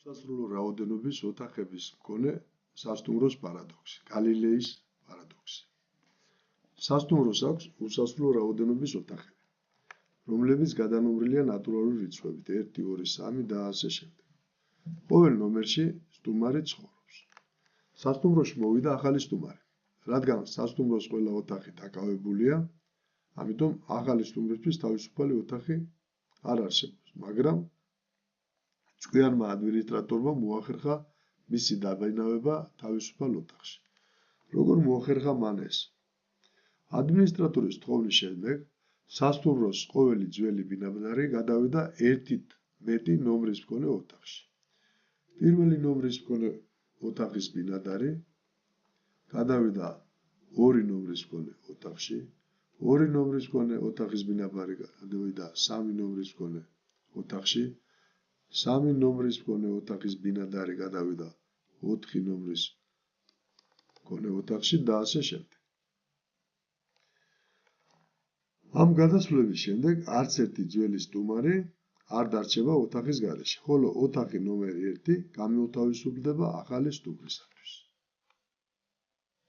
უსასრულო რაოდენობის ოთახების მქონე სასტუმროს პარადოქსი, გალილეის პარადოქსი. სასტუმროს აქვს უსასრულო რაოდენობის ოთახები, რომლებიც გადანომრილია ნატურალური რიცხვებით 1, 2, 3 და ასე შემდეგ. ყოველ ნომერში სტუმარი ცხოვრობს. სასტუმროში მოვიდა ახალი სტუმარი, რადგან სასტუმროს ყველა ოთახი დაკავებულია, ამიტომ ახალი სტუმრისთვის თავისუფალი ოთახი არ არსებობს, მაგრამ ჭკვიანმა ადმინისტრატორმა მოახერხა მისი დაბინავება თავისუფალ ოთახში. როგორ მოახერხა მან ეს? ადმინისტრატორის თხოვნის შემდეგ სასტუმროს ყოველი ძველი ბინადარი გადავიდა ერთით მეტი ნომრის მქონე ოთახში. პირველი ნომრის მქონე ოთახის ბინადარი გადავიდა 2 ნომრის მქონე ოთახში, 2 ნომრის მქონე ოთახის ბინადარი გადავიდა 3 ნომრის მქონე ოთახში, 3 ნომრის მქონე ოთახის ბინადარი გადავიდა 4 ნომრის მქონე ოთახში და ასე შემდეგ. ამ გადასვლების შემდეგ არც ერთი ძველი სტუმარი არ დარჩება ოთახის გარეშე, ხოლო ოთახი ნომერი 1 გამოთავისუფლდება ახალი სტუმრისათვის.